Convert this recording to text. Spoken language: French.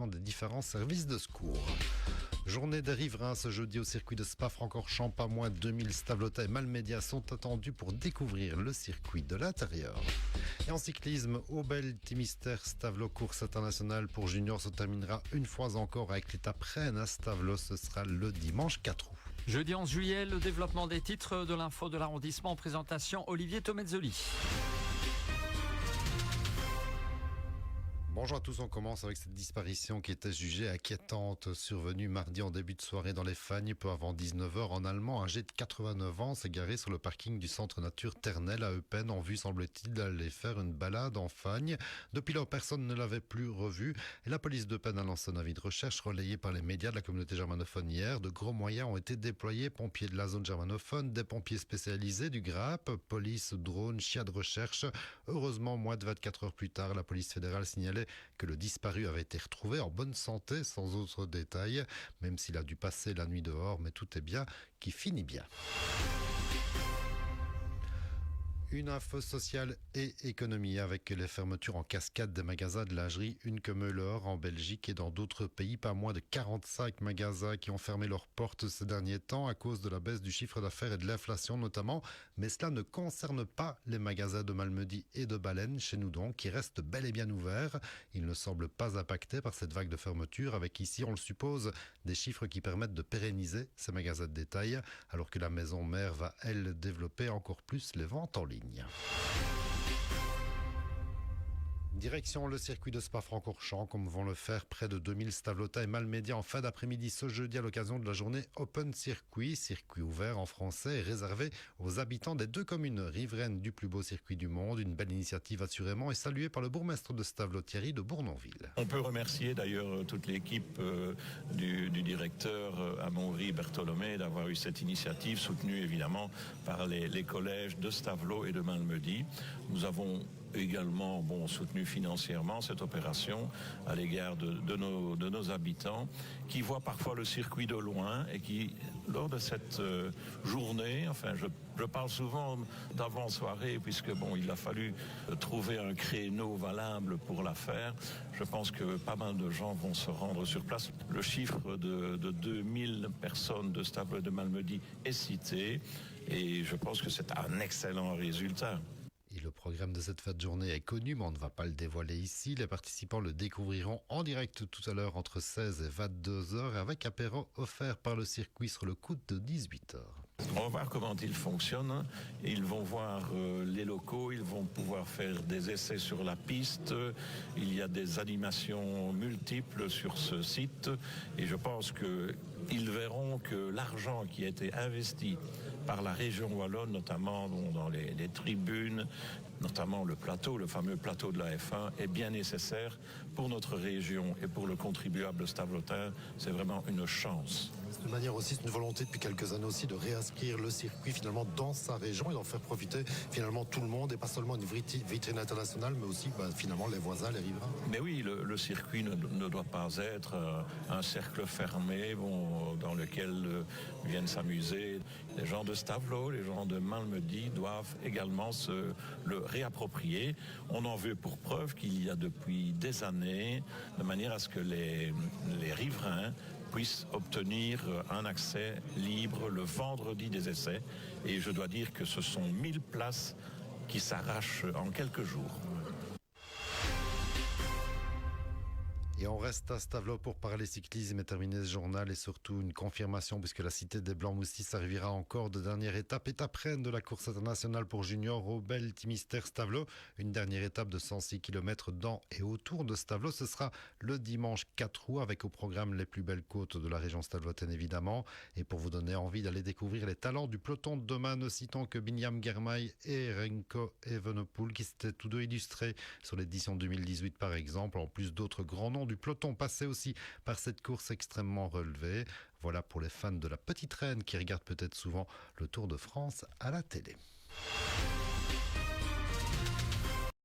déplacement des différents services de secours. Journée des riverains ce jeudi au circuit de Spa-Francorchamps. Pas moins de 2000 Stavlotais et Malmédias sont attendus pour découvrir le circuit de l'intérieur. Et en cyclisme, Obel Timister Stavlo course internationale pour juniors se terminera une fois encore avec l'étape Rennes à Stavlo. Ce sera le dimanche 4 août. Jeudi 11 juillet, le développement des titres de l'info de l'arrondissement en présentation Olivier Tomezzoli. Bonjour à tous, on commence avec cette disparition qui était jugée inquiétante, survenue mardi en début de soirée dans les Fagnes, peu avant 19h. En Allemand, un âgé de 89 ans s'est garé sur le parking du centre nature Ternel à Eupen en vue, semble-t-il, d'aller faire une balade en Fagnes. Depuis lors, personne ne l'avait plus revu et la police d'Eupen a lancé un avis de recherche relayé par les médias de la communauté germanophone hier. De gros moyens ont été déployés, pompiers de la zone germanophone, des pompiers spécialisés du GRAP, police, drone, chiens de recherche. Heureusement, moins de 24 heures plus tard, la police fédérale signalait que le disparu avait été retrouvé en bonne santé, sans autres détails, même s'il a dû passer la nuit dehors, mais tout est bien qui finit bien. Une info sociale et économie avec les fermetures en cascade des magasins de lingerie Hunkemöller en Belgique et dans d'autres pays. Pas moins de 45 magasins qui ont fermé leurs portes ces derniers temps à cause de la baisse du chiffre d'affaires et de l'inflation notamment. Mais cela ne concerne pas les magasins de Malmedy et de Baleine, chez nous donc, qui restent bel et bien ouverts. Ils ne semblent pas impactés par cette vague de fermeture avec ici, on le suppose, des chiffres qui permettent de pérenniser ces magasins de détail alors que la maison mère va, elle, développer encore plus les ventes en ligne. Direction le circuit de Spa-Francorchamps, comme vont le faire près de 2000 Stavlotais et Malmédias en fin d'après-midi ce jeudi à l'occasion de la journée Open Circuit, circuit ouvert en français et réservé aux habitants des deux communes riveraines du plus beau circuit du monde. Une belle initiative assurément et saluée par le bourgmestre de Stavlo, Thierry de Bournonville. On peut remercier d'ailleurs toute l'équipe du directeur Amaury Bertholomé d'avoir eu cette initiative soutenue évidemment par les collèges de Stavlo et de Malmedy. Nous avons également soutenu financièrement cette opération à l'égard de nos habitants qui voient parfois le circuit de loin et qui, lors de cette journée, je parle souvent d'avant-soirée puisque il a fallu trouver un créneau valable pour la faire. Je pense que pas mal de gens vont se rendre sur place. Le chiffre de 2000 personnes de Stavlo et de Malmedy est cité et je pense que c'est un excellent résultat. Et le programme de cette fête journée est connu, mais on ne va pas le dévoiler ici. Les participants le découvriront en direct tout à l'heure entre 16 et 22 heures avec apéro offert par le circuit sur le coup de 18 heures. On va voir comment il fonctionne. Ils vont voir les locaux, ils vont pouvoir faire des essais sur la piste. Il y a des animations multiples sur ce site et je pense qu'ils verront que l'argent qui a été investi par la région wallonne, notamment dans les tribunes, notamment le fameux plateau de la F1, est bien nécessaire pour notre région et pour le contribuable stavlotin. C'est vraiment une chance. De manière aussi, c'est une volonté depuis quelques années aussi de réinscrire le circuit finalement dans sa région et d'en faire profiter finalement tout le monde et pas seulement une vitrine internationale mais aussi finalement les voisins, les riverains. Mais oui, le circuit ne doit pas être un cercle fermé dans lequel viennent s'amuser. Les gens de Stavlo, les gens de Malmedy doivent également se le réapproprier. On en veut pour preuve qu'il y a depuis des années, de manière à ce que les riverains puissent obtenir un accès libre le vendredi des essais. Et je dois dire que ce sont 1000 places qui s'arrachent en quelques jours. Et on reste à Stavlo pour parler cyclisme et terminer ce journal et surtout une confirmation puisque la cité des Blancs-Moussis arrivera encore de dernière étape Rennes de la course internationale pour juniors Obel Timister Stavlo. Une dernière étape de 106 km dans et autour de Stavlo. Ce sera le dimanche 4 août avec au programme les plus belles côtes de la région stavlotaine évidemment. Et pour vous donner envie d'aller découvrir les talents du peloton de demain, ne citons que Binyam Germay et Renko Evenepoel qui s'étaient tous deux illustrés sur l'édition 2018 par exemple, en plus d'autres grands noms du peloton passé aussi par cette course extrêmement relevée. Voilà pour les fans de la petite reine qui regardent peut-être souvent le Tour de France à la télé.